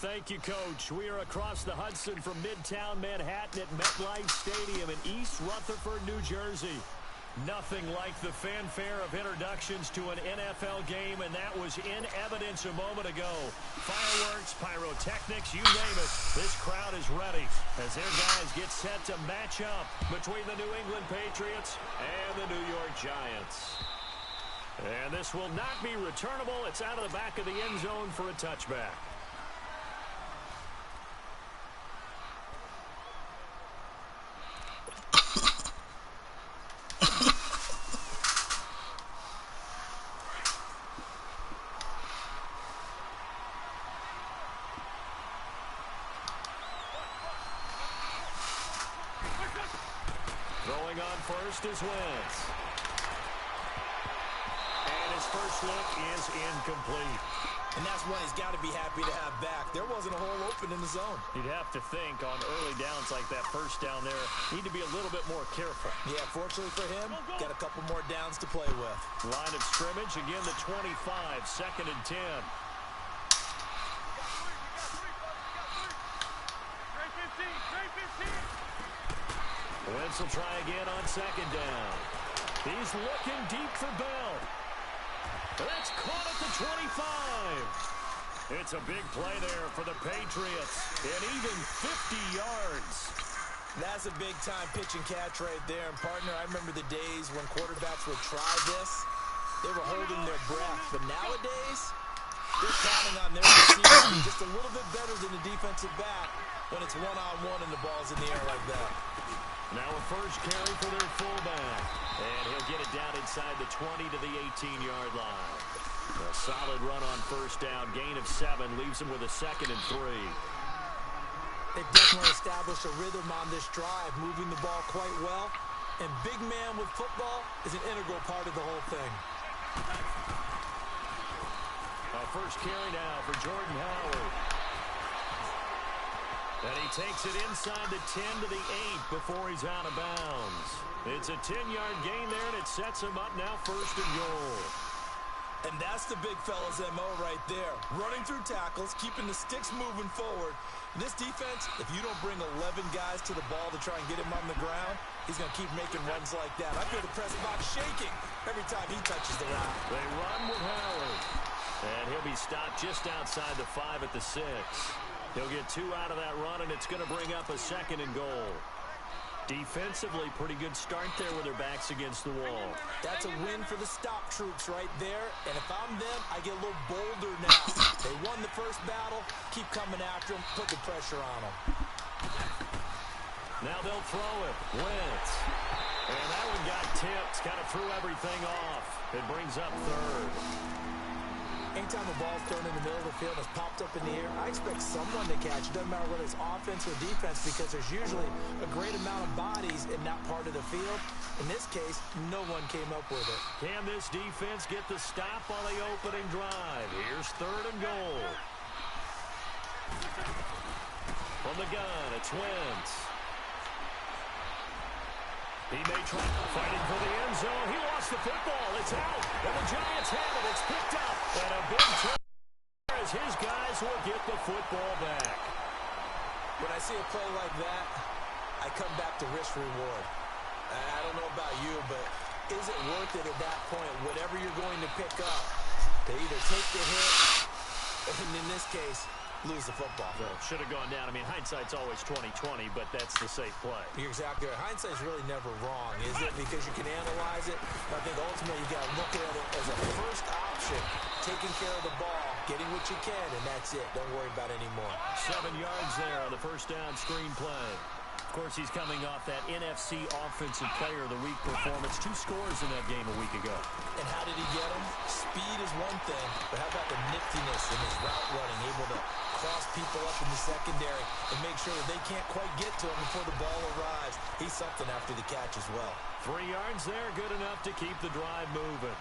Thank you, Coach. We are across the Hudson from Midtown Manhattan at MetLife Stadium in East Rutherford, New Jersey. Nothing like the fanfare of introductions to an NFL game, and that was in evidence a moment ago. Fireworks, pyrotechnics, you name it. This crowd is ready as their guys get set to match up between the New England Patriots and the New York Giants. And this will not be returnable. It's out of the back of the end zone for a touchback. Throwing on first is Wentz. And his first look is incomplete. And that's one he's got to be happy to have back. There wasn't a hole open in the zone. You'd have to think on early downs like that first down there, need to be a little bit more careful. Yeah, fortunately for him, got a couple more downs to play with. Line of scrimmage, again the 25, 2nd and 10. Wentz will try again on 2nd down. He's looking deep for Bell. That's caught at the 25. It's a big play there for the Patriots. And even 50 yards. That's a big-time pitch and catch right there. And, partner, I remember the days when quarterbacks would try this. They were holding their breath. But nowadays, they're counting on their receiver to be just a little bit better than the defensive back when it's one-on-one and the ball's in the air like that. Now a first carry for their fullback. And he'll get it down inside the 20 to the 18-yard line. A solid run on first down. Gain of 7 leaves him with a 2nd and 3. They've definitely established a rhythm on this drive, moving the ball quite well. And big man with football is an integral part of the whole thing. A first carry now for Jordan Howard. And he takes it inside the 10 to the 8 before he's out of bounds. It's a 10-yard gain there, and it sets him up now 1st and goal. And that's the big fella's MO right there. Running through tackles, keeping the sticks moving forward. In this defense, if you don't bring 11 guys to the ball to try and get him on the ground, he's going to keep making runs like that. I feel the press box shaking every time he touches the rock. They run with Howard. And he'll be stopped just outside the 5 at the 6. He'll get 2 out of that run, and it's going to bring up a 2nd and goal. Defensively, pretty good start there with their backs against the wall. That's a win for the stop troops right there. And if I'm them, I get a little bolder now. They won the first battle. Keep coming after them. Put the pressure on them. Now they'll throw it. Wentz. And that one got tipped. Kind of threw everything off. It brings up 3rd. Anytime a ball's thrown in the middle of the field and it's popped up in the air, I expect someone to catch. It doesn't matter whether it's offense or defense because there's usually a great amount of bodies in that part of the field. In this case, no one came up with it. Can this defense get the stop on the opening drive? Here's 3rd and goal. From the gun, it's Wentz. He may try fighting for the end zone. He lost the football. It's out. And the Giants have it. It's picked up. And a big turn as his guys will get the football back. When I see a play like that, I come back to risk reward. I don't know about you, but is it worth it at that point, whatever you're going to pick up, to either take the hit, and in this case, lose the football? So, should have gone down. I mean, hindsight's always 20/20, but that's the safe play. You're exactly right. Hindsight's really never wrong, is it? Because you can analyze it. But I think ultimately you got to look at it as a first option, taking care of the ball, getting what you can, and that's it. Don't worry about it anymore. 7 yards there on the first down screen play. Of course, he's coming off that NFC Offensive Player of the Week performance. 2 scores in that game a week ago. And how did he get them? Speed is one thing, but how about the niftiness in his route running, able to cross people up in the secondary and make sure that they can't quite get to him before the ball arrives. He's something after the catch as well. 3 yards there, good enough to keep the drive moving.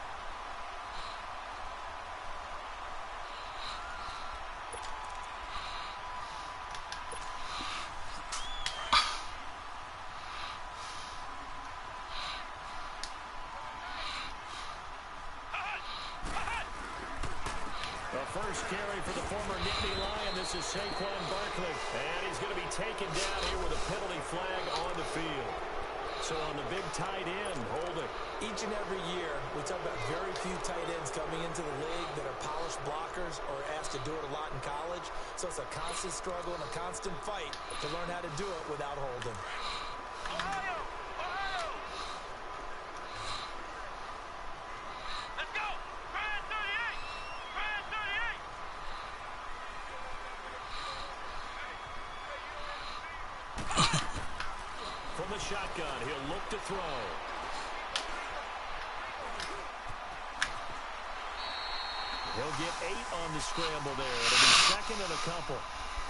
first carry for the former Nittany Lion. This is Saquon Barkley. And he's going to be taken down here with a penalty flag on the field. So on the big tight end, hold it. Each and every year, we talk about very few tight ends coming into the league that are polished blockers or asked to do it a lot in college. So it's a constant struggle and a constant fight to learn how to do it without holding. Ohio! Ohio! Let's go! Brad 38! Brad 38! From the shotgun, he'll look to throw. He'll get 8 on the scramble there. It'll be second and a couple.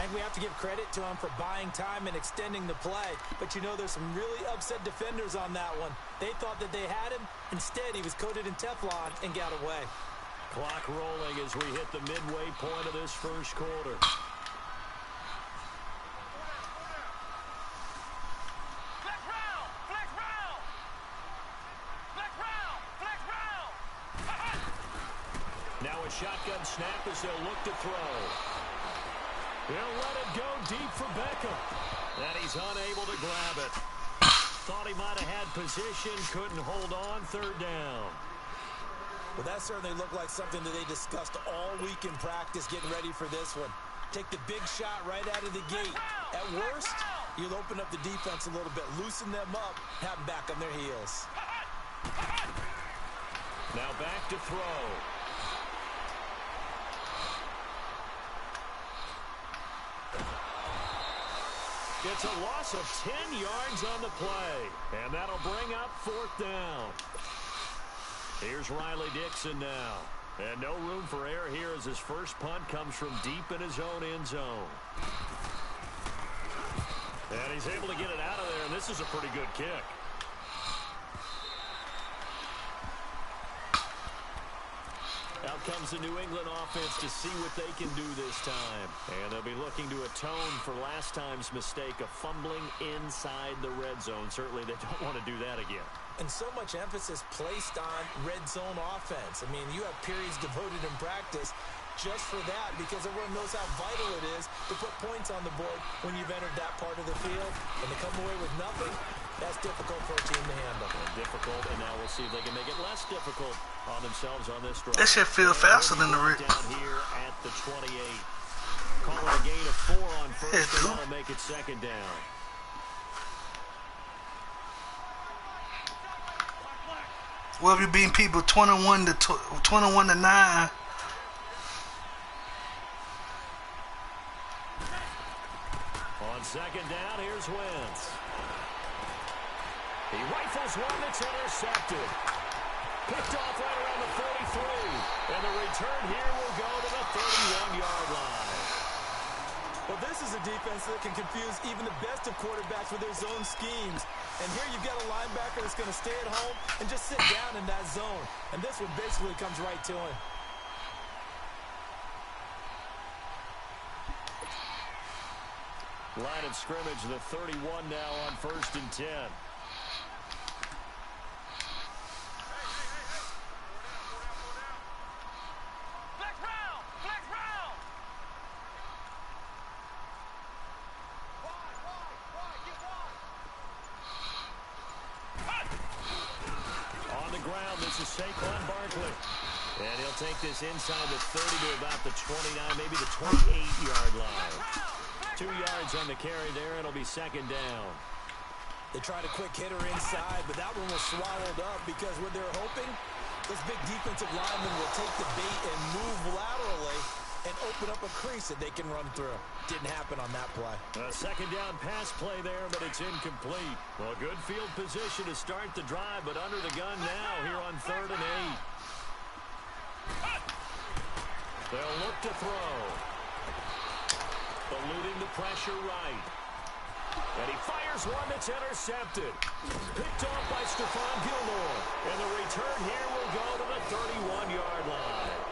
And we have to give credit to him for buying time and extending the play. But you know, there's some really upset defenders on that one. They thought that they had him. Instead, he was coated in Teflon and got away. Clock rolling as we hit the midway point of this first quarter. Now a shotgun snap as they'll look to throw. He'll let it go deep for Beckham. And he's unable to grab it. Thought he might have had position, couldn't hold on, third down. Well, that certainly looked like something that they discussed all week in practice getting ready for this one. Take the big shot right out of the gate. At worst, you'll open up the defense a little bit, loosen them up, have them back on their heels. Now back to throw. It's a loss of 10 yards on the play. And that'll bring up fourth down. Here's Riley Dixon now. And no room for error here as his first punt comes from deep in his own end zone. And he's able to get it out of there, and this is a pretty good kick. Out comes the New England offense to see what they can do this time. And they'll be looking to atone for last time's mistake of fumbling inside the red zone. Certainly they don't want to do that again. And so much emphasis placed on red zone offense. I mean, you have periods devoted in practice just for that because everyone knows how vital it is to put points on the board when you've entered that part of the field. And to come away with nothing, that's difficult for a team to handle. And difficult, and now we'll see if they can make it less difficult on themselves on this drive. That shit feel faster than the red. Down here at the 28. Calling a gain of 4 on first, and that'll make it second down. Well, if you beating people 21 to 9. On second down, here's Wentz. He rifles one that's intercepted. Picked off right around the 43. And the return here will go to the 31-yard line. Well, this is a defense that can confuse even the best of quarterbacks with their zone schemes. And here you've got a linebacker that's going to stay at home and just sit down in that zone. And this one basically comes right to him. Line of scrimmage, the 31 now on first and 10. Saquon Barkley. And he'll take this inside the 30 to about the 29, maybe the 28-yard line. 2 yards on the carry there. It'll be second down. They tried a quick hitter inside, but that one was swallowed up because what they're hoping, those big defensive linemen will take the bait and move laterally and open up a crease that they can run through. Didn't happen on that play. A second down pass play there, but it's incomplete. Well, good field position to start the drive, but under the gun now here on 3rd and 8. They'll look to throw. Eluding the pressure right. And he fires one that's intercepted. Picked off by Stephon Gilmore. And the return here will go to the 31-yard line.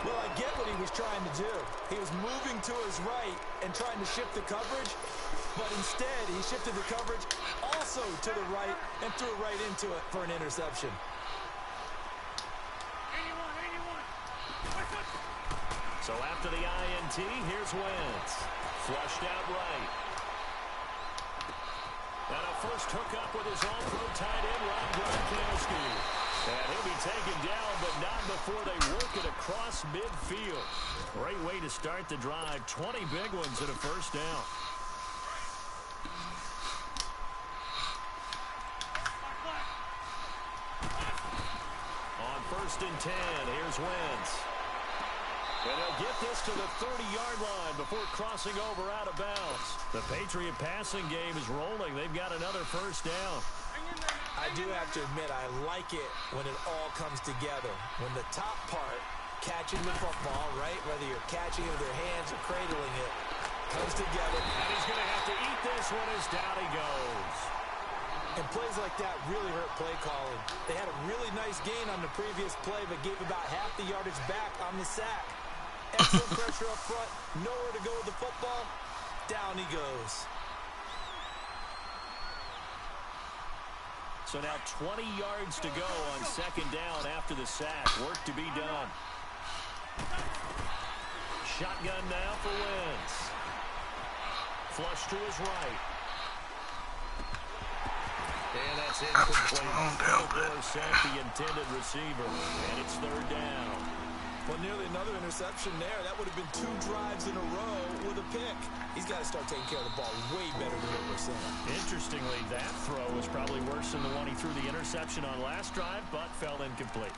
Well, I get what he was trying to do. He was moving to his right and trying to shift the coverage, but instead he shifted the coverage also to the right and threw it right into it for an interception. PAT. Here's Wentz. Flushed out right. And a first hookup with his all-pro tight end, Rob Gronkowski. And he'll be taken down, but not before they work it across midfield. Great way to start the drive. 20 big ones and a first down. On 1st and 10, here's Wentz. And he'll get this to the 30-yard line before crossing over out of bounds. The Patriot passing game is rolling. They've got another first down. I do have to admit, I like it when it all comes together. When the top part, catching the football, right, whether you're catching it with your hands or cradling it, comes together. And he's going to have to eat this one as down he goes. And plays like that really hurt play calling. They had a really nice gain on the previous play, but gave about half the yardage back on the sack. Excellent pressure up front, nowhere to go with the football. Down he goes. So now 20 yards to go on 2nd down after the sack. Work to be done. Shotgun now for Wentz. Flush to his right. And that's incomplete. Intercept the intended receiver. And it's 3rd down. Well, nearly another interception there. That would have been 2 drives in a row with a pick. He's got to start taking care of the ball way better than what we're saying. Interestingly, that throw was probably worse than the one he threw the interception on last drive, but fell incomplete.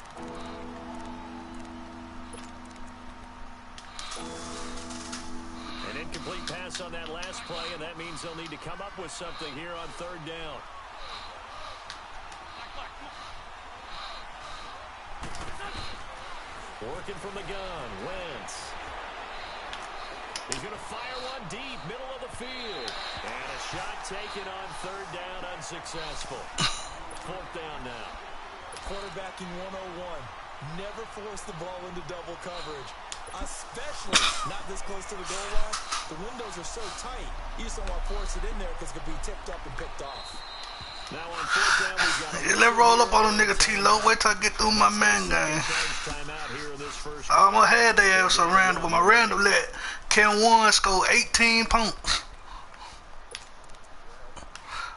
An incomplete pass on that last play, and that means they'll need to come up with something here on 3rd down. Working from the gun, Wentz. He's going to fire one deep, middle of the field. And a shot taken on 3rd down, unsuccessful. 4th down now. Quarterbacking 101. Never force the ball into double coverage, especially not this close to the goal line. The windows are so tight, you just don't want to force it in there because it could be tipped up and picked off. Now on 4th down, we've got Yeah, let's roll up on a nigga T-Lo. Wait till I get through my man game. I'm gonna have their ass on random, but my random let Ken Warren score 18 points.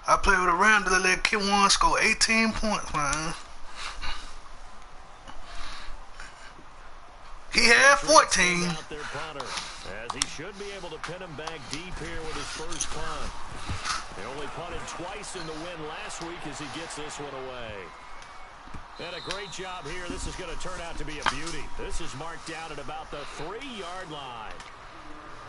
I play with a random that let Ken Warren score 18 points, man. He had 14. As he should be able to pin him back deep here with his first punt. They only punted twice in the win last week as he gets this one away. And a great job here. This is going to turn out to be a beauty. This is marked down at about the 3-yard line.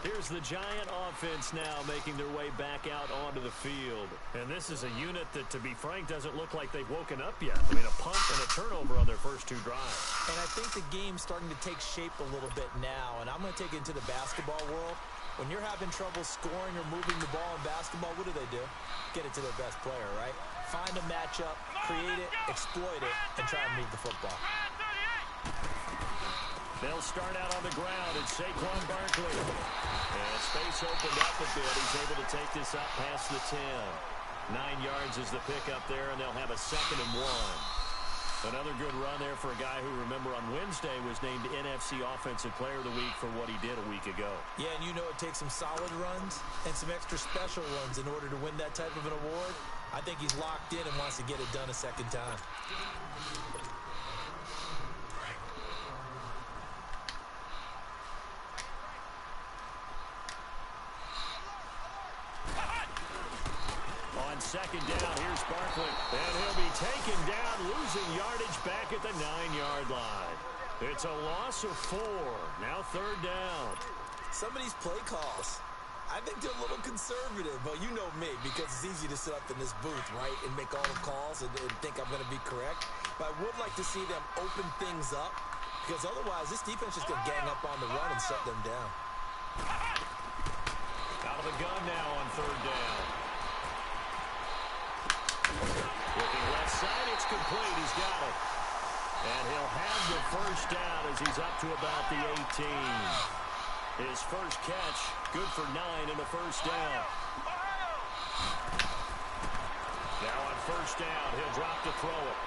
Here's the Giant offense now making their way back out onto the field. And this is a unit that, to be frank, doesn't look like they've woken up yet. I mean, a punt and a turnover on their first 2 drives. And I think the game's starting to take shape a little bit now. And I'm going to take it into the basketball world. When you're having trouble scoring or moving the ball in basketball, what do? Get it to their best player, right? Find a matchup, create it, exploit it, and try and move the football. They'll start out on the ground. It's Saquon Barkley. And space opened up a bit. He's able to take this up past the 10. 9 yards is the pickup there, and they'll have a 2nd and 1. Another good run there for a guy who, remember, on Wednesday was named NFC Offensive Player of the Week for what he did a week ago. Yeah, and you know it takes some solid runs and some extra special runs in order to win that type of an award. I think he's locked in and wants to get it done a 2nd time. On 2nd down, here's Barkley. And he'll be taken down, losing yardage back at the 9-yard line. It's a loss of 4. Now 3rd down. Some of these play calls, I think they're a little conservative. But you know me, because it's easy to sit up in this booth, right, and make all the calls and think I'm going to be correct. But I would like to see them open things up, because otherwise this defense is going to gang up on the run and shut them down. Out of the gun now on 3rd down. Looking left side, it's complete. He's got it. And he'll have the first down as he's up to about the 18. His first catch, good for 9 and a first down. Now on 1st down, he'll drop to throw it.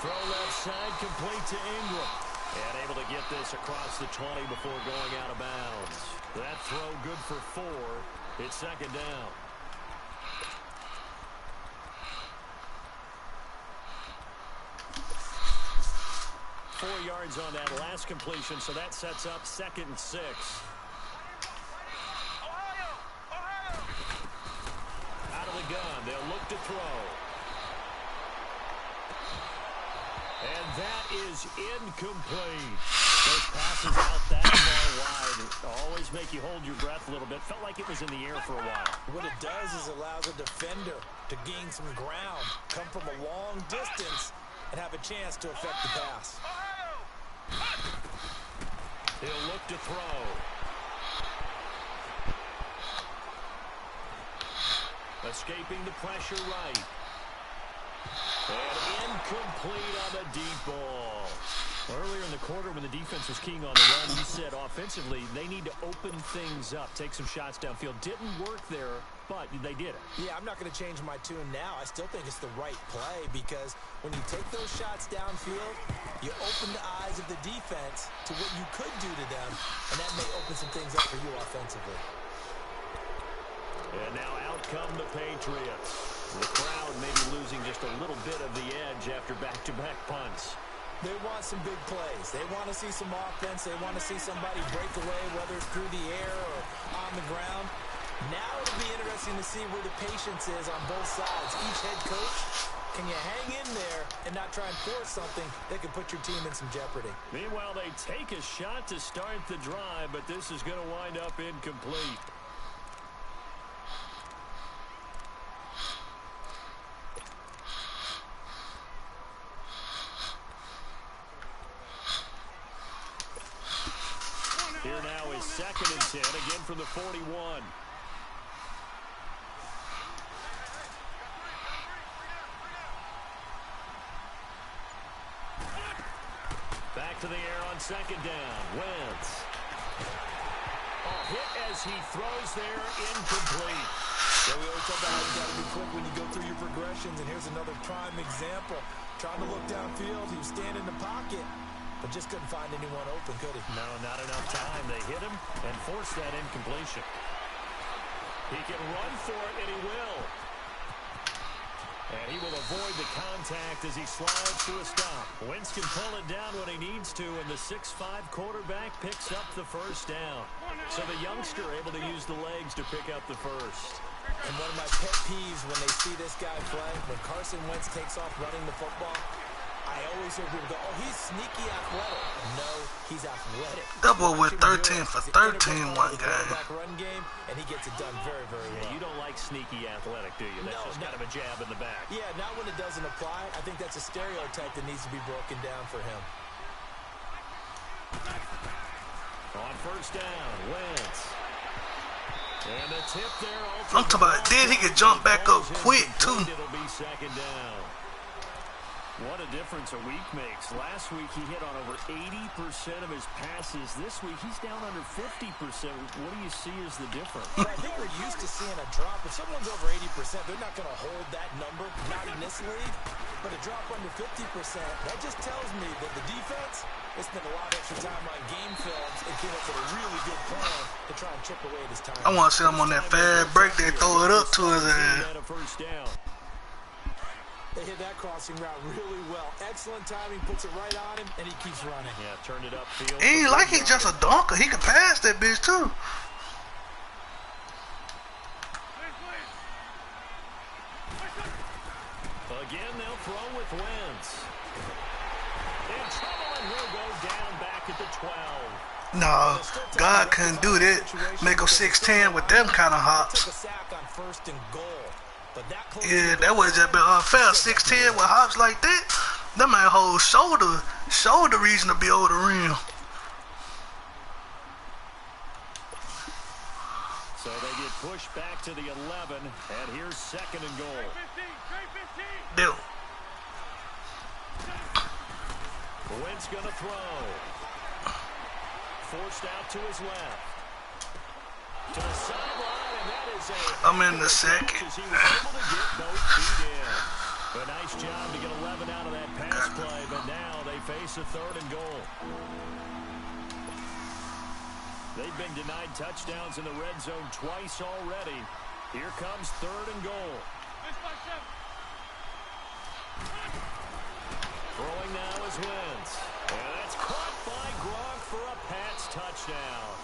Throw left side, complete to Ingram. And able to get this across the 20 before going out of bounds. That throw good for 4. It's second down. Four yards on that last completion, so that sets up 2nd and 6. Out of the gun, they'll look to throw. And that is incomplete. Those passes out that far wide always make you hold your breath a little bit. Felt like it was in the air for a while. What it does is allows a defender to gain some ground, come from a long distance, and have a chance to affect the pass. He'll look to throw. Escaping the pressure right. And incomplete on the deep ball. Earlier in the quarter when the defense was keying on the run, you said offensively they need to open things up, take some shots downfield. Didn't work there, but they did it. Yeah, I'm not going to change my tune now. I still think it's the right play because when you take those shots downfield, you open the eyes of the defense to what you could do to them, and that may open some things up for you offensively. And now out come the Patriots. The crowd may be losing just a little bit of the edge after back-to-back punts. They want some big plays. They want to see some offense. They want to see somebody break away, whether it's through the air or on the ground. Now it'll be interesting to see where the patience is on both sides. Each head coach, can you hang in there and not try and force something that could put your team in some jeopardy? Meanwhile, they take a shot to start the drive, but this is going to wind up incomplete. Here now is 2nd and 10, again from the 41. Back to the air on 2nd down. Wentz. Hit as he throws there, incomplete. Yeah, we always talk about how you got to be quick when you go through your progressions, and here's another prime example. Trying to look downfield, he was standing in the pocket, but just couldn't find anyone open, could he? No, not enough time. They hit him and forced that incompletion. He can run for it, and he will. And he will avoid the contact as he slides to a stop. Wentz can pull it down when he needs to, and the 6'5" quarterback picks up the first down. So the youngster able to use the legs to pick up the first. And one of my pet peeves when they see this guy play, when Carson Wentz takes off running the football, I always hear people go, oh, he's sneaky athletic. No, he's athletic. That boy went 13 for 13 one game. Run game, and he gets it done very, very well. You don't like sneaky athletic, do you? That's just kind of a jab in the back. Yeah, not when it doesn't apply. I think that's a stereotype that needs to be broken down for him. On first down, Wentz. And the tip there. I'm talking about then he could jump back up quick, too. It'll be 2nd down. What a difference a week makes. Last week he hit on over 80% of his passes. This week he's down under 50%. What do you see as the difference? Well, I think we're used to seeing a drop. If someone's over 80%, they're not going to hold that number, not in this league. But a drop under 50%, that just tells me that the defense has spent a lot of extra time on game films and came up with a really good plan to try and chip away at his time. I want to see him on that fast break. They throw it up to his ass. First down. They hit that crossing route really well. Excellent timing, puts it right on him, and he keeps running. Yeah, turned it upfield. He ain't like he's just a dunker. He can pass that bitch, too. Again, they'll throw with Wentz. In trouble, and he'll go down back at the 12. No, God couldn't do that. Make him 6'10" with them kind of hops. Took a sack on 1st and goal. Yeah, that would just been unfair. 6'10" with hops like that, that man whole shoulder reason to be over the rim. So they get pushed back to the 11, and here's 2nd and goal. Deal. Wentz gonna throw. Forced out to his left. To the sideline, and that is I'm in the 2nd. He was able to get both feet in. A nice job to get 11 out of that pass play, but now they face a 3rd and goal. They've been denied touchdowns in the red zone twice already. Here comes 3rd and goal. Throwing now is Wentz. And that's caught by Gronk for a Pats touchdown.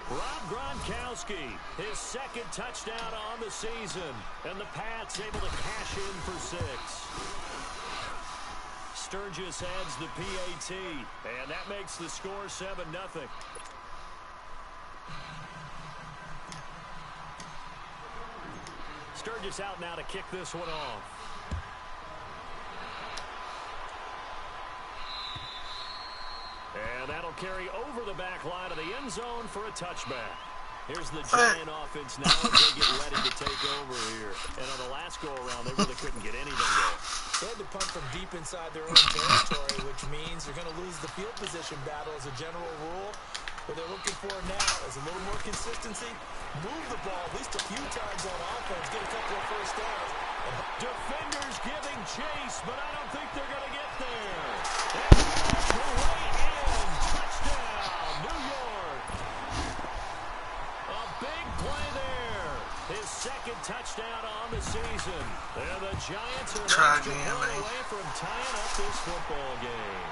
Rob Gronkowski, his 2nd touchdown on the season. And the Pats able to cash in for 6. Sturgis adds the PAT. And that makes the score 7-0. Sturgis out now to kick this one off. And that'll carry over the back line of the end zone for a touchback. Here's the Giant offense now as they get ready to take over here. And on the last go-around, they really couldn't get anything going. They had to punt from deep inside their own territory, which means they're going to lose the field position battle as a general rule. What they're looking for now is a little more consistency. Move the ball at least a few times on offense. Get a couple of first downs. Defenders giving chase, but I don't think they're going to get there. That's way in. Touchdown, New York. A big play there. His 2nd touchdown on the season. And the Giants are an extra point away from tying up this football game.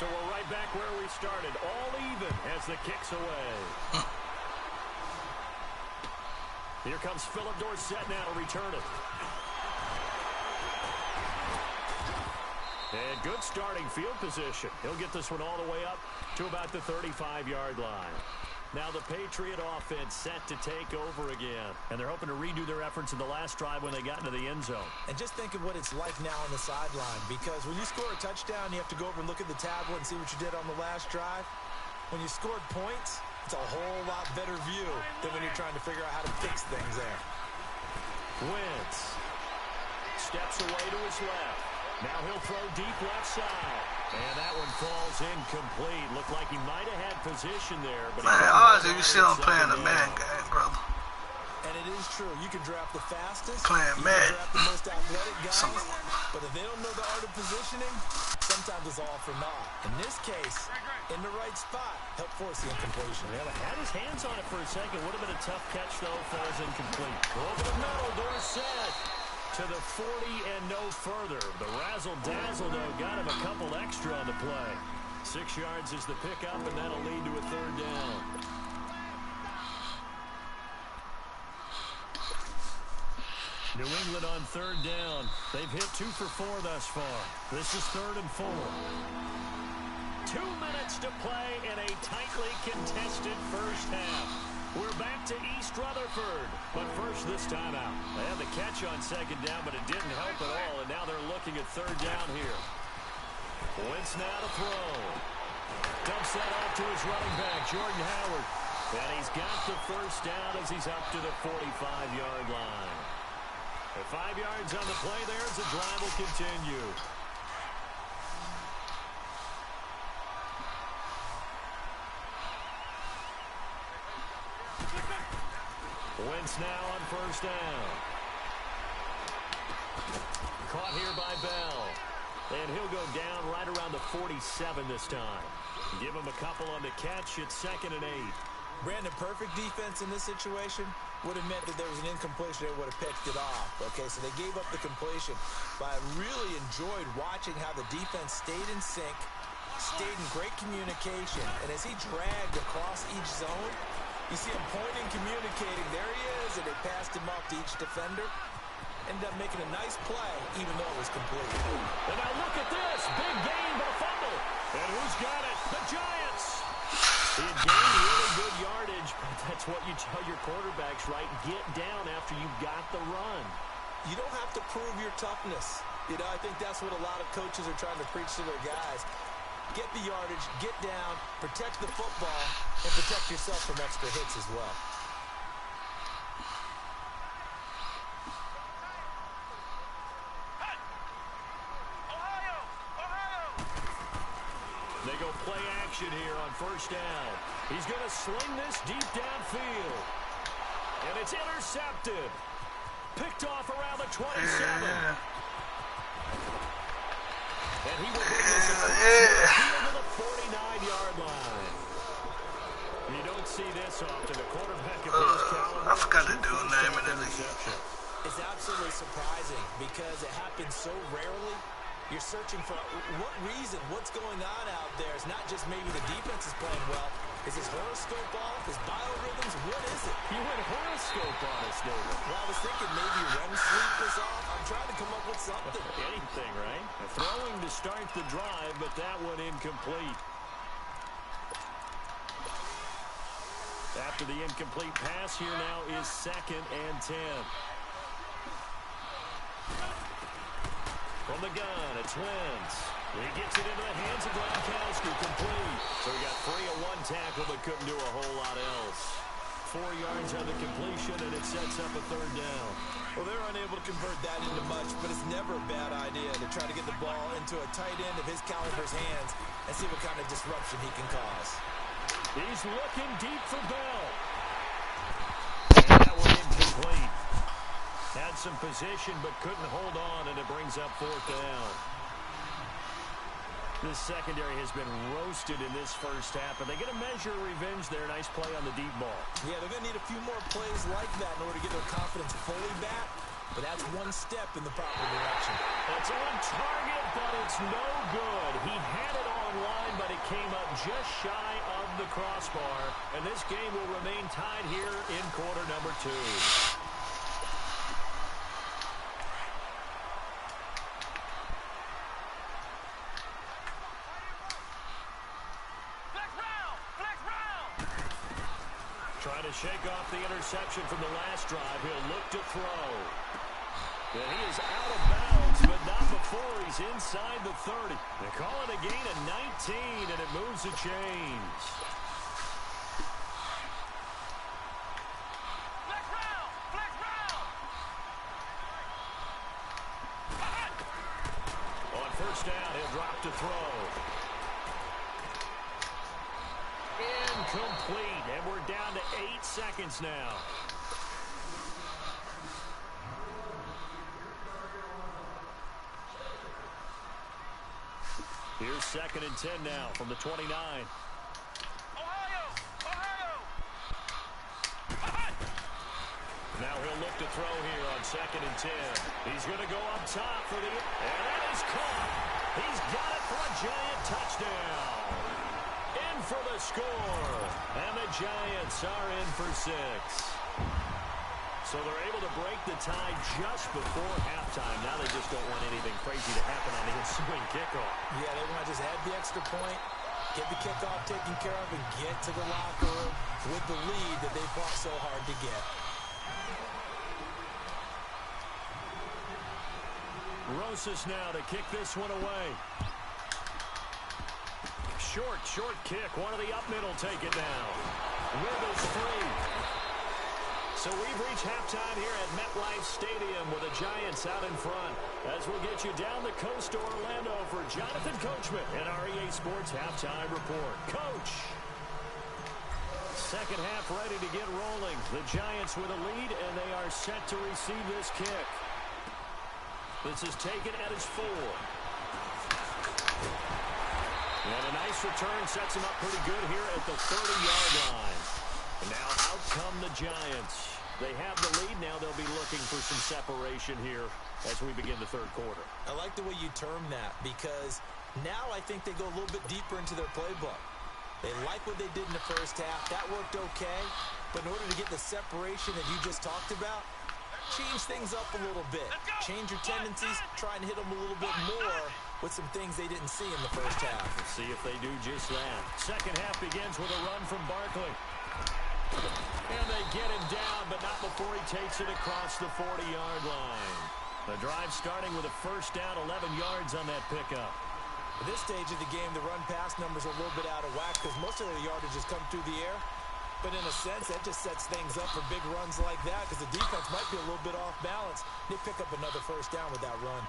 So we're right back where we started, all even as the kick's away. Here comes Philip Dorsett now to return it. And good starting field position. He'll get this one all the way up to about the 35-yard line. Now the Patriot offense set to take over again. And they're hoping to redo their efforts in the last drive when they got into the end zone. And just think of what it's like now on the sideline. Because when you score a touchdown, you have to go over and look at the tablet and see what you did on the last drive. When you scored points, it's a whole lot better view than when you're trying to figure out how to fix things there. Wentz steps away to his left. Now he'll throw deep left side. And that one falls incomplete. Looked like he might have had position there. But man, honestly, you see him playing the man game, brother. And it is true. You can draft the fastest. Playing you man. can draft the most athletic guys. But if they don't know the art of positioning, sometimes it's all for naught. In this case, in the right spot, help force the incompletion. Yeah, had his hands on it for a second. Would have been a tough catch, though. Falls incomplete. Over the middle, Dorsett to the 40 and no further. The razzle-dazzle, though, got him a couple extra on the play. 6 yards is the pickup, and that'll lead to a 3rd down. New England on 3rd down. They've hit 2 for 4 thus far. This is 3rd and 4. 2 minutes to play in a tightly contested first half. We're back to East Rutherford. But first, this time out. They had the catch on 2nd down, but it didn't help at all. And now they're looking at 3rd down here. Wentz now to throw. Dumps that off to his running back, Jordan Howard. And he's got the first down as he's up to the 45-yard line. At 5 yards on the play there as the drive will continue. Wentz now on 1st down. Caught here by Bell. And he'll go down right around the 47 this time. Give him a couple on the catch. It's 2nd and 8. Brandon, perfect defense in this situation would have meant that there was an incompletion. They would have picked it off. Okay, so they gave up the completion. But I really enjoyed watching how the defense stayed in sync, stayed in great communication. And as he dragged across each zone, you see him pointing, communicating. There he is, and they passed him off to each defender. Ended up making a nice play, even though it was complete. And now look at this. Big gain, but a fumble. And who's got it? The Giants. He had gained really good yardage, but that's what you tell your quarterbacks, right? Get down after you've got the run. You don't have to prove your toughness. You know, I think that's what a lot of coaches are trying to preach to their guys. Get the yardage, get down, protect the football, and protect yourself from extra hits as well. They go play action here on first down. He's going to sling this deep downfield. And it's intercepted. Picked off around the 27. Yeah. And he will bring this to the 49-yard line. You don't see this often. A quarterback of his caliber. I forgot to do a name of the interception. It's absolutely surprising because it happens so rarely. You're searching for what reason, what's going on out there. It's not just maybe the defense is playing well. Is his horoscope off? His biorhythms? What is it? You went horoscope on us, David. Well, I was thinking maybe REM sleep was off. I'm trying to come up with something. Anything, right? Throwing to start the drive, but that one incomplete. After the incomplete pass, here now is 2nd and 10. From the gun, it's Wentz. He gets it into the hands of Gronkowski, complete. So he got 3 on 1 tackle, but couldn't do a whole lot else. 4 yards on the completion, and it sets up a 3rd down. Well, they're unable to convert that into much, but it's never a bad idea to try to get the ball into a tight end of his caliber's hands and see what kind of disruption he can cause. He's looking deep for Bell. And that one incomplete. Had some position, but couldn't hold on, and it brings up 4th down. This secondary has been roasted in this first half, and they get a measure of revenge there. Nice play on the deep ball. Yeah, they're going to need a few more plays like that in order to get their confidence fully back, but that's one step in the proper direction. It's on target, but it's no good. He had it on line, but it came up just shy of the crossbar, and this game will remain tied here in quarter number 2. Trying to shake off the interception from the last drive. He'll look to throw. And he is out of bounds, but not before he's inside the 30. They call it a gain of 19, and it moves the chains. Flex round! Flex round! On first down, he'll drop to throw. Incomplete, and we're down to 8 seconds now. Here's 2nd and 10 now from the 29. Ohio! Ohio! Now he'll look to throw here on 2nd and 10. He's going to go up top for the... And that is caught. He's got it for a Giant touchdown. In for the score. And the Giants are in for 6. So they're able to break the tie just before halftime. Now they just don't want anything crazy to happen on the ensuing kickoff. Yeah, they want to just add the extra point, get the kickoff taken care of, and get to the locker room with the lead that they fought so hard to get. Rosas now to kick this one away. Short kick. One of the up middle take it now. Rivers free. So we've reached halftime here at MetLife Stadium with the Giants out in front. As we'll get you down the coast to Orlando for Jonathan Coachman and our EA Sports Halftime Report. Coach! Second half ready to get rolling. The Giants with a lead, and they are set to receive this kick. This is taken at his 4. And a nice return sets him up pretty good here at the 30-yard line. And now out come the Giants. They have the lead. Now they'll be looking for some separation here as we begin the 3rd quarter. I like the way you term that because now I think they go a little bit deeper into their playbook. They like what they did in the first half. That worked okay. But in order to get the separation that you just talked about, change things up a little bit. Change your tendencies. Try and hit them a little bit more with some things they didn't see in the first half. Let's see if they do just that. Second half begins with a run from Barkley. And they get him down, but not before he takes it across the 40-yard line. The drive starting with a first down, 11 yards on that pickup. At this stage of the game, the run-pass numbers are a little bit out of whack because most of the yardage has come through the air. But in a sense, that just sets things up for big runs like that because the defense might be a little bit off balance. They pick up another first down with that run.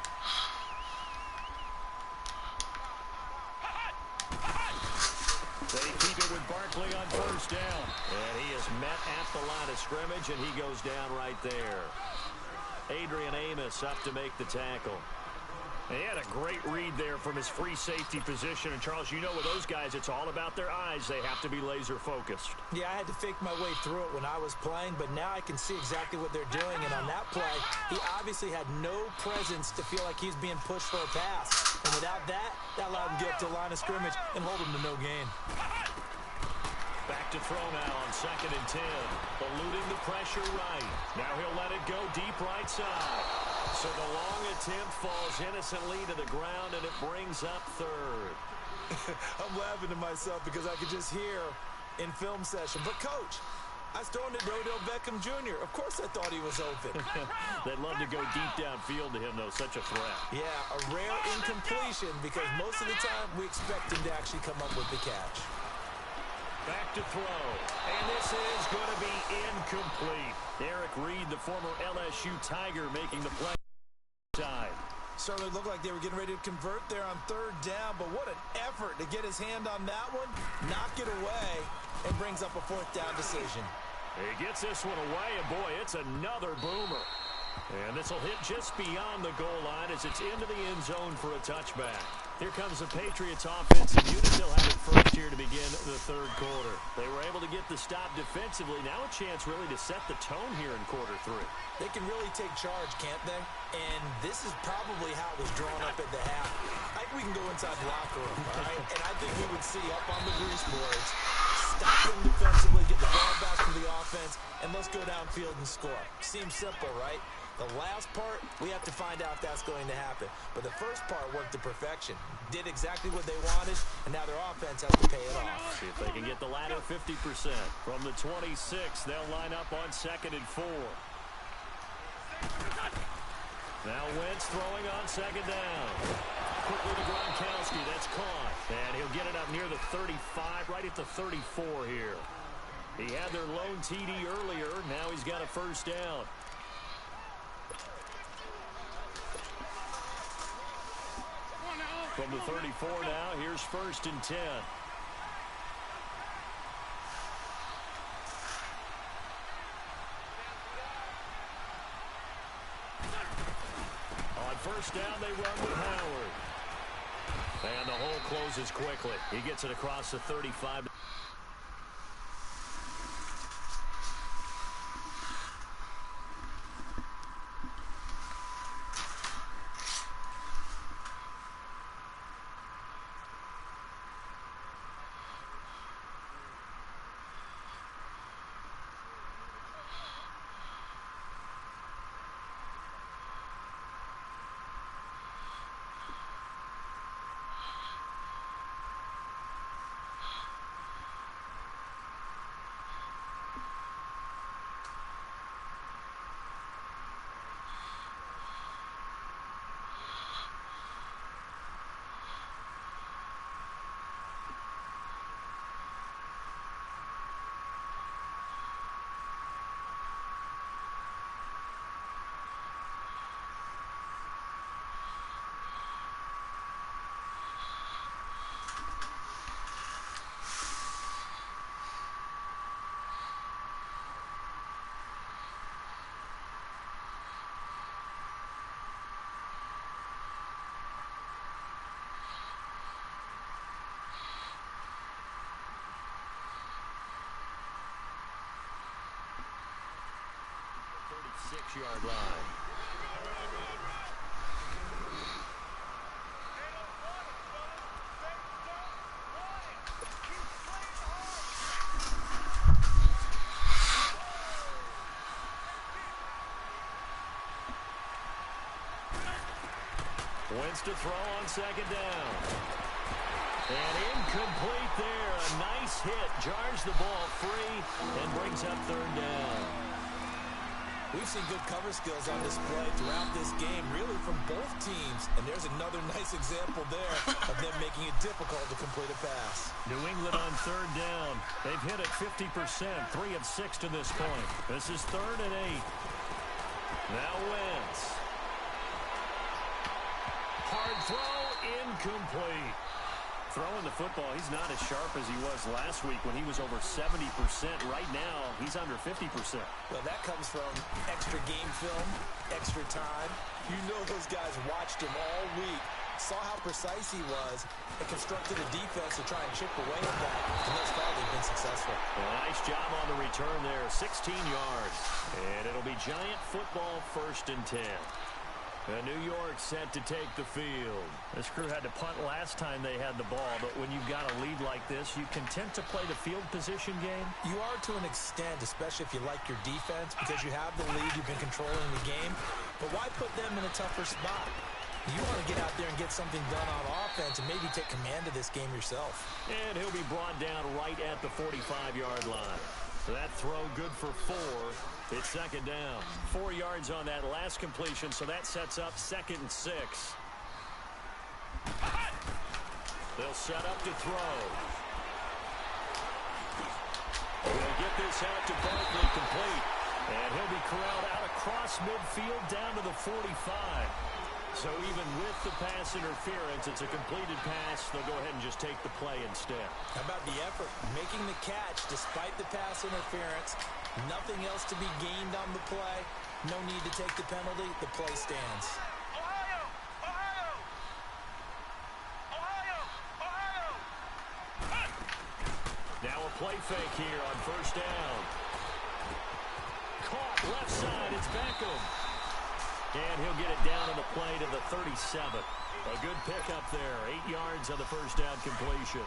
They keep it with Barkley on first down. And he is met at the line of scrimmage, and he goes down right there. Adrian Amos up to make the tackle. And he had a great read there from his free safety position. And, Charles, you know with those guys, it's all about their eyes. They have to be laser-focused. Yeah, I had to fake my way through it when I was playing, but now I can see exactly what they're doing. And on that play, he obviously had no presence to feel like he's being pushed for a pass. And without that, that allowed him to get up to the line of scrimmage and hold him to no gain. Back to throw now on 2nd and 10. Eluding the pressure right. Now he'll let it go deep right side. So the long attempt falls innocently to the ground, and it brings up 3rd. I'm laughing to myself because I could just hear in film session. But, Coach, I was throwing to Odell Beckham Jr. Of course I thought he was open. They'd love to go deep downfield to him, though. Such a threat. Yeah, a rare incompletion because most of the time we expect him to actually come up with the catch. Back to throw. And this is going to be incomplete. Eric Reed, the former LSU Tiger, making the play. Certainly looked like they were getting ready to convert there on 3rd down, but what an effort to get his hand on that one, knock it away, and brings up a 4th down decision. He gets this one away, and boy, it's another boomer. And this will hit just beyond the goal line as it's into the end zone for a touchback. Here comes the Patriots offensive unit. They'll have it first here to begin the 3rd quarter. They were able to get the stop defensively. Now a chance really to set the tone here in quarter 3. They can really take charge, can't they? And this is probably how it was drawn up at the half. I think we can go inside the locker room, all right? And I think we would see up on the grease boards, stop them defensively, get the ball back from the offense, and let's go downfield and score. Seems simple, right? The last part, we have to find out if that's going to happen. But the first part worked to perfection. Did exactly what they wanted, and now their offense has to pay it off. See if they can get the latter 50%. From the 26, they'll line up on 2nd and 4. Now Wentz throwing on 2nd down. Quickly to Gronkowski. That's caught. And he'll get it up near the 35, right at the 34 here. He had their lone TD earlier. Now he's got a first down. From the 34 now, here's 1st and 10. On 1st down, they run with Howard. And the hole closes quickly. He gets it across the 35. Yard line. Wentz to throw on 2nd down. And incomplete there. A nice hit. Jars the ball free and brings up 3rd down. We've seen good cover skills on display throughout this game, really from both teams. And there's another nice example there of them making it difficult to complete a pass. New England on 3rd down. They've hit it 50%, 3 of 6 to this point. This is 3rd and 8. Now Wentz. Hard throw, incomplete. throwing the football, he's not as sharp as he was last week when he was over 70%. Right now, he's under 50%. Well, that comes from extra game film, extra time. You know those guys watched him all week, saw how precise he was, and constructed a defense to try and chip away at that. And thus far, they've been successful. Well, nice job on the return there, 16 yards. And it'll be Giant football, 1st and 10. New York set to take the field. This crew had to punt last time they had the ball, but when you've got a lead like this, you content to play the field position game? You are to an extent, especially if you like your defense, because you have the lead, you've been controlling the game. But why put them in a tougher spot? You want to get out there and get something done on offense and maybe take command of this game yourself. And he'll be brought down right at the 45-yard line. So that throw good for 4. It's 2nd down. 4 yards on that last completion, so that sets up 2nd and 6. They'll set up to throw. They'll get this out to Barkley, complete. And he'll be corralled out across midfield down to the 45. So even with the pass interference, it's a completed pass. They'll go ahead and just take the play instead. How about the effort? Making the catch despite the pass interference. Nothing else to be gained on the play. No need to take the penalty. The play stands. Ohio! Ohio! Ohio! Ohio! Now a play fake here on 1st down. Caught left side. It's Beckham. And he'll get it down on the play to the 37. A good pickup there. 8 yards on the 1st down completion.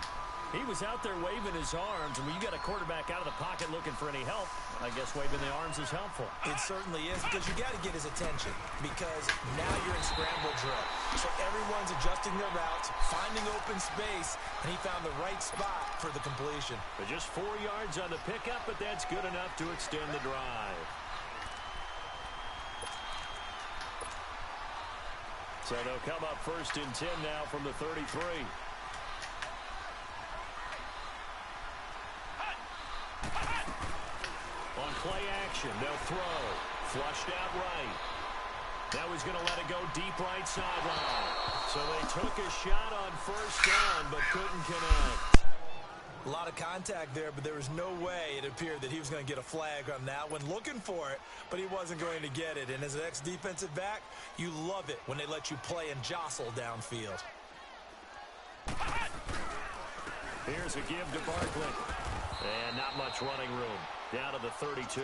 He was out there waving his arms, and when you got a quarterback out of the pocket looking for any help, I guess waving the arms is helpful. It certainly is, because you got to get his attention, because now you're in scramble drill. So everyone's adjusting their routes, finding open space, and he found the right spot for the completion. But just 4 yards on the pickup, but that's good enough to extend the drive. So they'll come up 1st and 10 now from the 33. On play action, they'll throw. Flushed out right. Now he's going to let it go deep right sideline. So they took a shot on 1st down, but couldn't connect. A lot of contact there, but there was no way it appeared that he was going to get a flag on that one. Looking for it, but he wasn't going to get it. And as an ex-defensive back, you love it when they let you play and jostle downfield. Here's a give to Barkley. And not much running room. Down to the 32.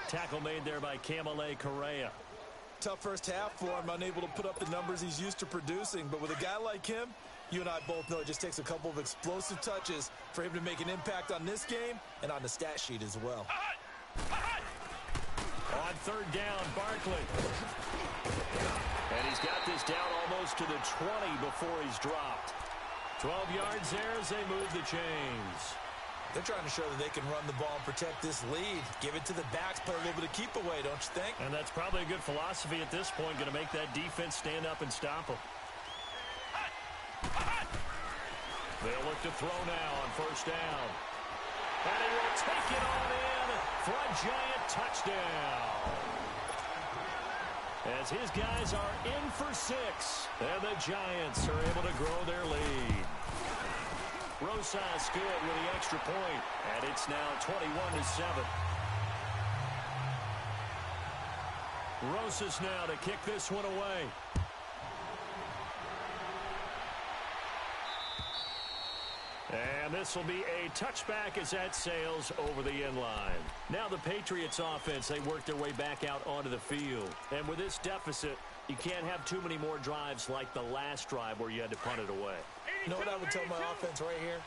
Tackle made there by Kamale Correa. Tough first half for him, unable to put up the numbers he's used to producing. But with a guy like him, you and I both know it just takes a couple of explosive touches for him to make an impact on this game and on the stat sheet as well. On 3rd down, Barkley. And he's got this down almost to the 20 before he's dropped. 12 yards there as they move the chains. They're trying to show that they can run the ball and protect this lead. Give it to the backs, play a little bit of keep away, don't you think? And that's probably a good philosophy at this point, going to make that defense stand up and stop them. They'll look to throw now on 1st down. And he will take it on in for a Giant touchdown. As his guys are in for 6. And the Giants are able to grow their lead. Rosas good with the extra point. And it's now 21-7. Rosas now to kick this one away. And this will be a touchback as that sails over the end line. Now the Patriots offense, they work their way back out onto the field. And with this deficit, you can't have too many more drives like the last drive where you had to punt it away. You know what I would tell my offense right here?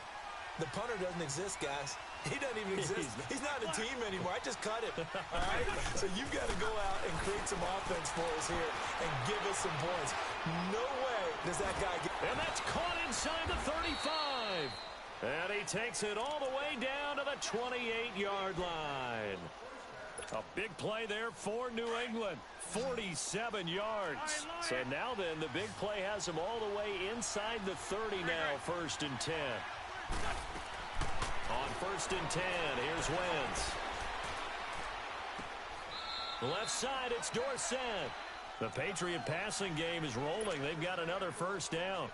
The punter doesn't exist, guys. He doesn't even exist. He's not a team anymore. I just cut him. All right? So you've got to go out and create some offense for us here and give us some points. No way does that guy get... And that's caught inside the 35. And he takes it all the way down to the 28-yard line. A big play there for New England. 47 yards. So now then, the big play has him all the way inside the 30 now, 1st and 10. On 1st and 10, here's Wentz. Left side, it's Dorsett. The Patriot passing game is rolling. They've got another 1st down.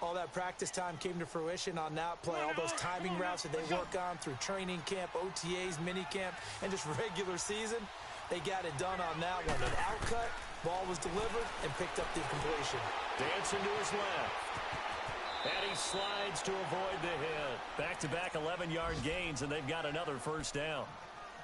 All that practice time came to fruition on that play. All those timing routes that they work on through training camp, OTAs, minicamp, and just regular season, they got it done on that one. An outcut, ball was delivered, and picked up the completion. Dancing to his left. And he slides to avoid the hit. Back-to-back 11-yard gains, and they've got another first down.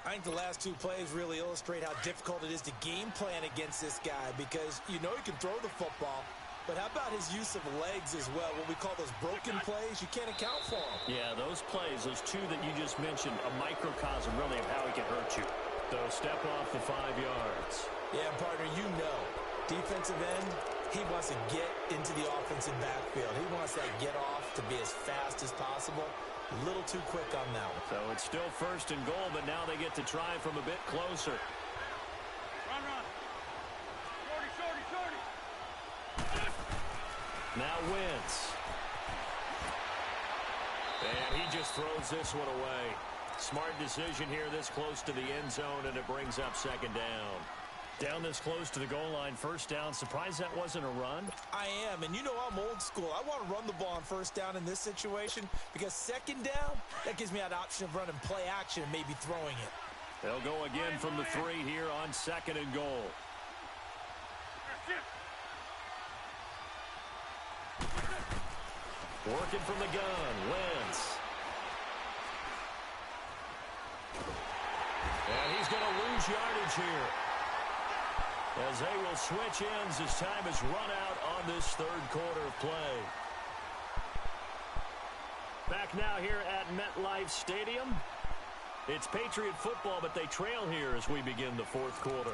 I think the last two plays really illustrate how difficult it is to game plan against this guy because you know he can throw the football, but how about his use of legs as well? What we call those broken plays, you can't account for them. Yeah, those plays, those two that you just mentioned, a microcosm really of how he can hurt you. So step off the 5 yards. Yeah, partner, you know, defensive end, he wants to get into the offensive backfield. He wants that get off to be as fast as possible. A little too quick on that one. So it's still first and goal, but now they get to try from a bit closer. Run, run. Shorty, shorty, shorty. Now Wentz. And he just throws this one away. Smart decision here this close to the end zone, and it brings up second down. Down this close to the goal line, first down. Surprised that wasn't a run? I am, and you know I'm old school. I want to run the ball on first down in this situation because second down, that gives me that option of running play action and maybe throwing it. They'll go again from the 3 here on second and goal. Working from the gun, Wentz. And he's going to lose yardage here, as they will switch ends as time is run out on this third quarter of play. Back now here at MetLife Stadium. It's Patriot football, but they trail here as we begin the fourth quarter.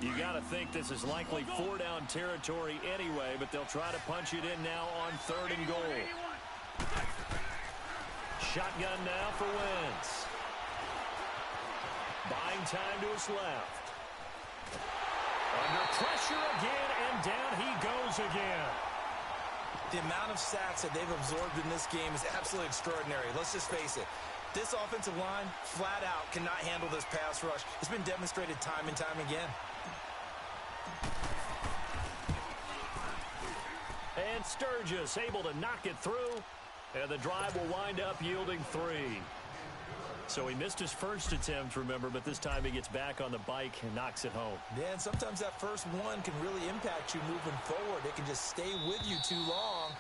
You got to think this is likely 4-down territory anyway, but they'll try to punch it in now on third and goal. Shotgun now for Wentz. Buying time to his left. Under pressure again, and down he goes again. The amount of sacks that they've absorbed in this game is absolutely extraordinary. Let's just face it. This offensive line, flat out, cannot handle this pass rush. It's been demonstrated time and time again. And Sturgis able to knock it through. And the drive will wind up yielding 3. So he missed his first attempt, remember, but this time he gets back on the bike and knocks it home. Yeah, and sometimes that first one can really impact you moving forward. It can just stay with you too long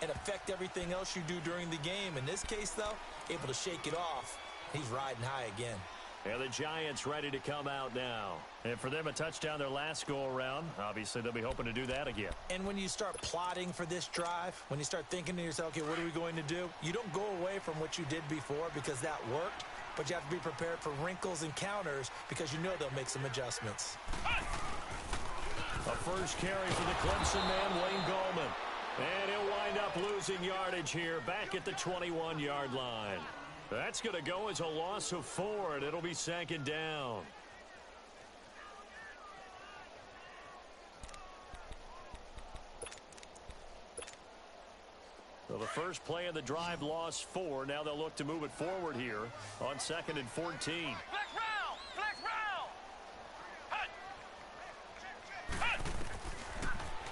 and affect everything else you do during the game. In this case, though, able to shake it off. He's riding high again. And the Giants ready to come out now. And for them, a touchdown their last go-around. Obviously, they'll be hoping to do that again. And when you start plotting for this drive, when you start thinking to yourself, okay, what are we going to do? You don't go away from what you did before because that worked, but you have to be prepared for wrinkles and counters because you know they'll make some adjustments. A first carry for the Clemson man, Wayne Gallman. And he'll wind up losing yardage here back at the 21-yard line. That's going to go as a loss of 4, and it'll be second down. So the first play of the drive lost 4. Now they'll look to move it forward here on second and 14. Flex round! Flex round! Hut! Hut!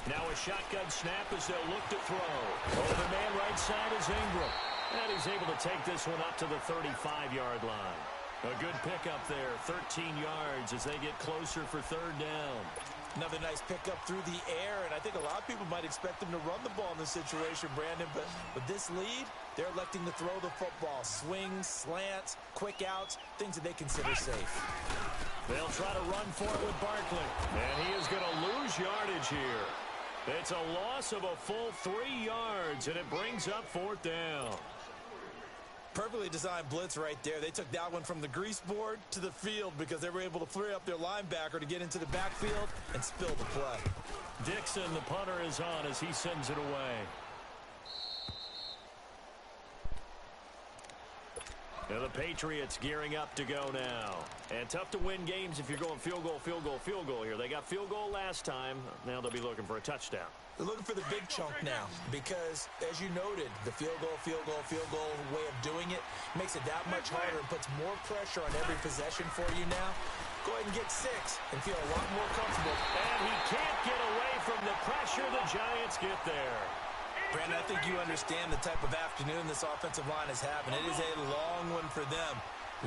Now a shotgun snap as they'll look to throw. Oh, the man right side is Ingram. And he's able to take this one up to the 35-yard line. A good pickup there, 13 yards as they get closer for third down. Another nice pickup through the air, and I think a lot of people might expect them to run the ball in this situation, Brandon, but with this lead, they're electing to throw the football. Swings, slants, quick outs, things that they consider safe. They'll try to run for it with Barkley, and he is going to lose yardage here. It's a loss of a full 3 yards, and it brings up fourth down. Perfectly designed blitz right there. They took that one from the grease board to the field because they were able to free up their linebacker to get into the backfield and spill the play. Dixon, the punter, is on as he sends it away. Now the Patriots gearing up to go now. And tough to win games if you're going field goal, field goal, field goal here. They got field goal last time. Now they'll be looking for a touchdown. They're looking for the big chunk now because, as you noted, the field goal way of doing it makes it that much harder and puts more pressure on every possession for you now. go ahead and get 6 and feel a lot more comfortable. And he can't get away from the pressure. The Giants get there. Brandon, I think you understand the type of afternoon this offensive line is having. It is a long one for them.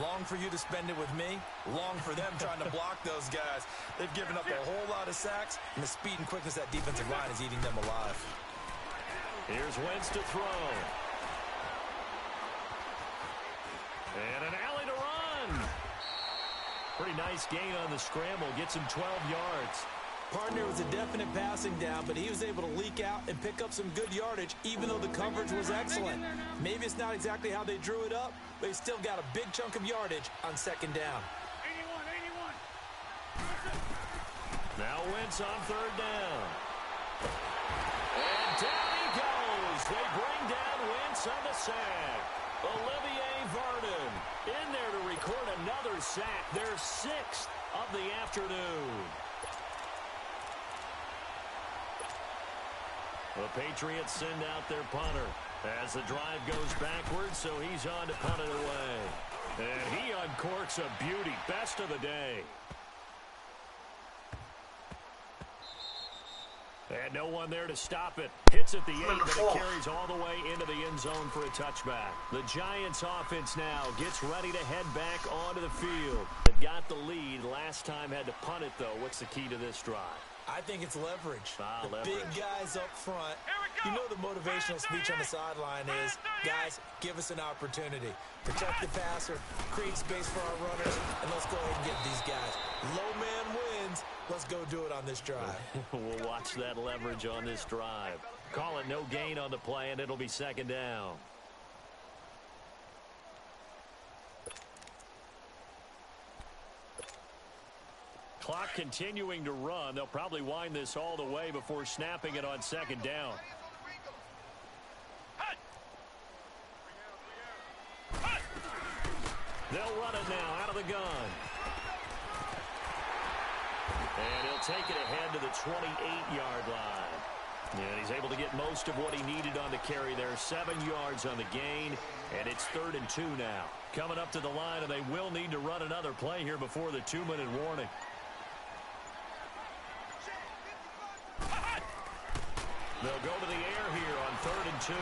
Long for you to spend it with me. Long for them trying to block those guys. They've given up a whole lot of sacks, and the speed and quickness of that defensive line is eating them alive. Here's Wentz to throw. And an alley to run. Pretty nice gain on the scramble. Gets him 12 yards. Partner was a definite passing down, but he was able to leak out and pick up some good yardage, even though the coverage was excellent. Maybe it's not exactly how they drew it up, but he still got a big chunk of yardage on second down. 81. Now Wentz on third down. And down he goes. They bring down Wentz on the sack. Olivier Vernon in there to record another sack. Their 6th of the afternoon. The Patriots send out their punter as the drive goes backwards, so he's on to punt it away. And he uncorks a beauty. Best of the day. And no one there to stop it. Hits at the 8, but it carries all the way into the end zone for a touchback. The Giants offense now gets ready to head back onto the field. They've got the lead. Last time had to punt it, though. What's the key to this drive? I think it's leverage. Leverage. Big guys up front. You know the motivational speech on the sideline is, guys, give us an opportunity. Protect the passer, create space for our runners, and let's go ahead and get these guys. Low man wins. Let's go do it on this drive. We'll watch that leverage on this drive. Call it no gain on the play, and it'll be second down. Clock continuing to run. They'll probably wind this all the way before snapping it on second down. They'll run it now out of the gun. And he'll take it ahead to the 28-yard line. And he's able to get most of what he needed on the carry there. 7 yards on the gain, and it's 3rd and 2 now. Coming up to the line, and they will need to run another play here before the 2-minute warning. They'll go to the air here on 3rd and 2.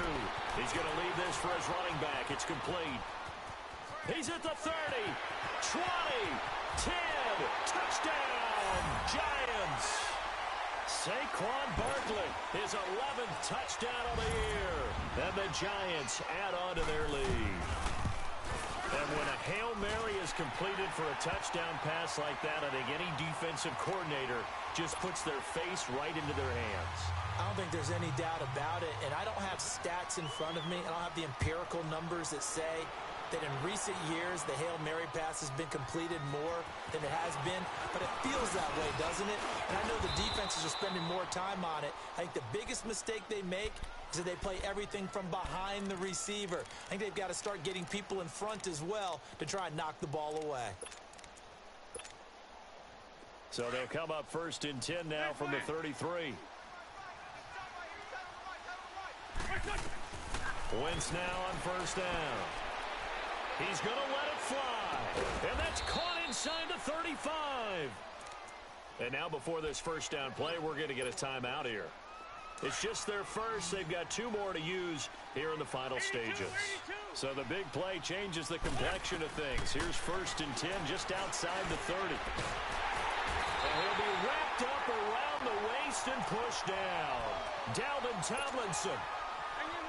He's going to leave this for his running back. It's complete. He's at the 30, 20, 10, touchdown, Giants. Saquon Barkley, his 11th touchdown of the year. And the Giants add on to their lead. And when a Hail Mary is completed for a touchdown pass like that, I think any defensive coordinator just puts their face right into their hands. I don't think there's any doubt about it, and I don't have stats in front of me. I don't have the empirical numbers that say that in recent years the Hail Mary pass has been completed more than it has been, but it feels that way, doesn't it? And I know the defenses are spending more time on it. I think the biggest mistake they make is that they play everything from behind the receiver. I think they've got to start getting people in front as well to try and knock the ball away. So they'll come up 1st and 10 now from the 33. Wentz now on 1st down. He's going to let it fly. And that's caught inside the 35. And now before this 1st down play, we're going to get a timeout here. It's just their first. They've got 2 more to use here in the final stages. So the big play changes the complexion of things. Here's 1st and 10 just outside the 30. And he'll be wrapped up around the waist and pushed down. Dalvin Tomlinson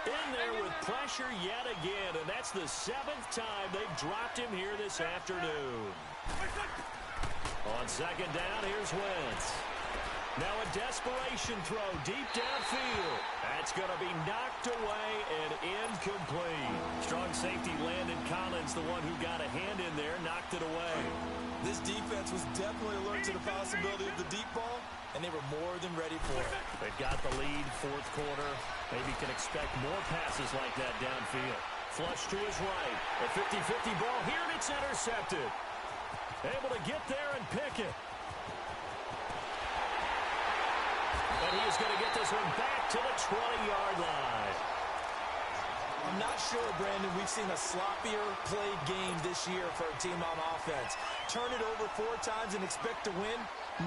in there with pressure yet again, and that's the 7th time they've dropped him here this afternoon. On 2nd down, here's Wentz. Now a desperation throw deep downfield. That's going to be knocked away and incomplete. Strong safety Landon Collins, the one who got a hand in there, knocked it away. This defense was definitely alert to the possibility of the deep ball, and they were more than ready for it. They've got the lead, 4th quarter. Maybe can expect more passes like that downfield. Flush to his right. A 50-50 ball here, and it's intercepted. Able to get there and pick it. And he is going to get this one back to the 20-yard line. I'm not sure, Brandon, we've seen a sloppier played game this year for a team on offense. turn it over 4 times and expect to win?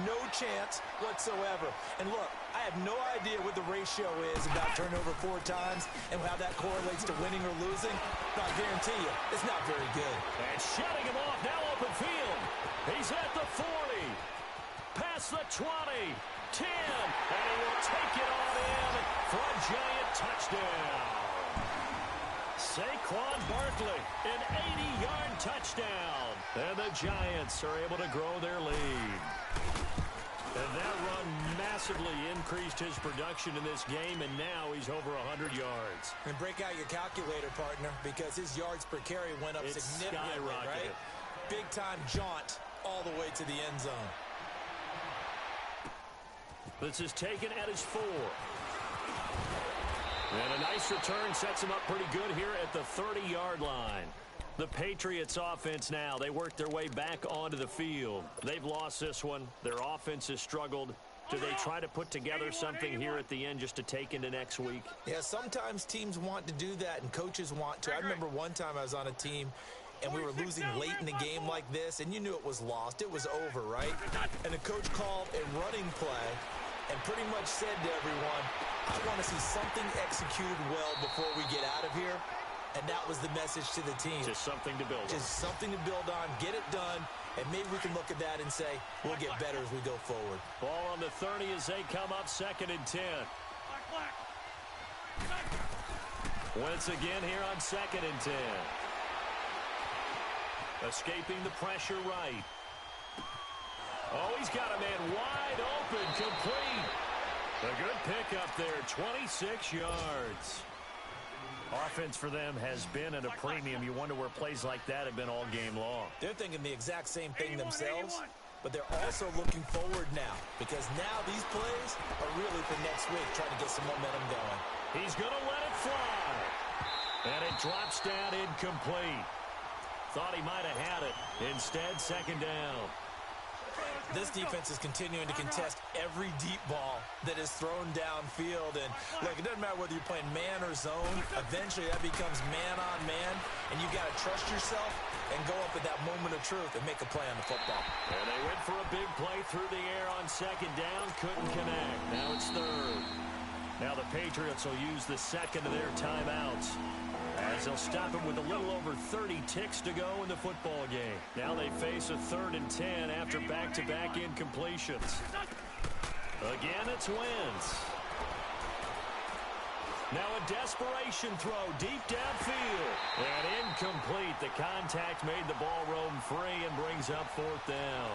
No chance whatsoever. And look, I have no idea what the ratio is about turnover 4 times and how that correlates to winning or losing. But I guarantee you, it's not very good. And shutting him off, now open field. He's at the 40. Past the 20. 10. And he will take it on in for a giant touchdown. Saquon Barkley, an 80-yard touchdown. And the Giants are able to grow their lead. And that run massively increased his production in this game, and now he's over 100 yards. And break out your calculator, partner, because his yards per carry went up significantly, right? Big-time jaunt all the way to the end zone. This is taken at his 4. And a nice return sets him up pretty good here at the 30-yard line. The Patriots offense now, they work their way back onto the field. They've lost this one. Their offense has struggled. Do they try to put together something here at the end just to take into next week? Yeah, sometimes teams want to do that and coaches want to. I remember one time I was on a team and we were losing late in the game like this, and you knew it was lost. It was over, right? And the coach called a running play and pretty much said to everyone, I want to see something executed well before we get out of here. And that was the message to the team. Just something to build on. Just something to build on, get it done, and maybe we can look at that and say, we'll get better as we go forward. Ball on the 30 as they come up 2nd and 10. Once again here on 2nd and 10. Escaping the pressure right. Oh, he's got a man wide open, complete. A good pickup there, 26 yards. Offense for them has been at a premium. You wonder where plays like that have been all game long. They're thinking the exact same thing themselves, but they're also looking forward now because now these plays are really for next week, trying to get some momentum going. He's going to let it fly. And it drops down incomplete. Thought he might have had it. Instead, 2nd down. This defense is continuing to contest every deep ball that is thrown downfield. And, look, it doesn't matter whether you're playing man or zone. Eventually, that becomes man-on-man, and you've got to trust yourself and go up at that moment of truth and make a play on the football. And they went for a big play through the air on 2nd down. Couldn't connect. Now it's 3rd. Now the Patriots will use the 2nd of their timeouts, as they'll stop him with a little over 30 ticks to go in the football game. Now they face a 3rd and 10 after back-to-back incompletions. Again, it's Wentz. Now a desperation throw deep downfield. And incomplete. The contact made the ball roam free and brings up 4th down.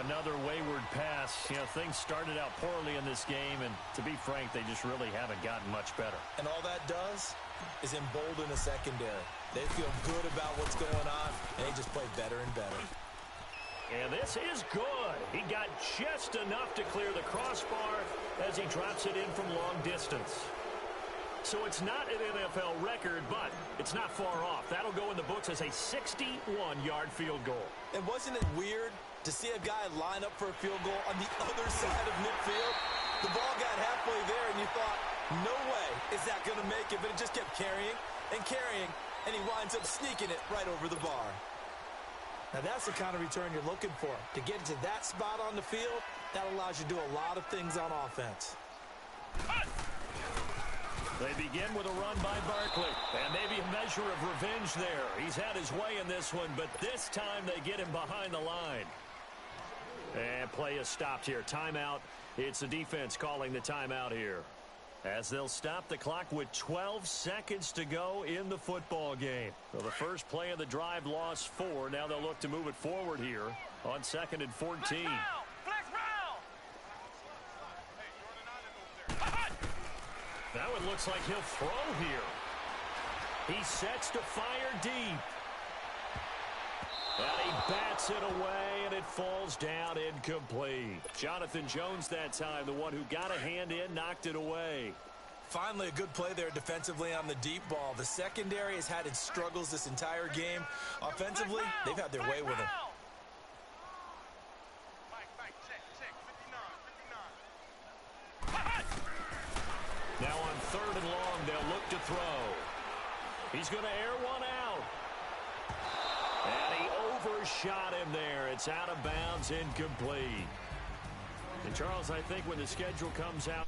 Another wayward pass. You know, things started out poorly in this game, and to be frank, they just really haven't gotten much better. And all that does is embolden the secondary. They feel good about what's going on, and they just play better and better. And this is good. He got just enough to clear the crossbar as he drops it in from long distance. So it's not an NFL record, but it's not far off. That'll go in the books as a 61-yard field goal. And wasn't it weird to see a guy line up for a field goal on the other side of midfield? The ball got halfway there, and you thought, no way is that going to make it, but it just kept carrying, and he winds up sneaking it right over the bar. Now, that's the kind of return you're looking for. To get to that spot on the field, that allows you to do a lot of things on offense. They begin with a run by Barkley, and maybe a measure of revenge there. He's had his way in this one, but this time they get him behind the line. And play is stopped here. Timeout. It's the defense calling the timeout here, as they'll stop the clock with 12 seconds to go in the football game. So the first play of the drive lost 4. Now they'll look to move it forward here on 2nd and 14. That one looks like he'll throw here. He sets to fire deep. And he bats it away, and it falls down incomplete. Jonathan Jones that time, the one who got a hand in, knocked it away. Finally, a good play there defensively on the deep ball. The secondary has had its struggles this entire game. Offensively, they've had their way with him. Now on 3rd and long, they'll look to throw. He's going to air one out. And he overshot him there. It's out of bounds, incomplete. And, Charles, I think when the schedule comes out...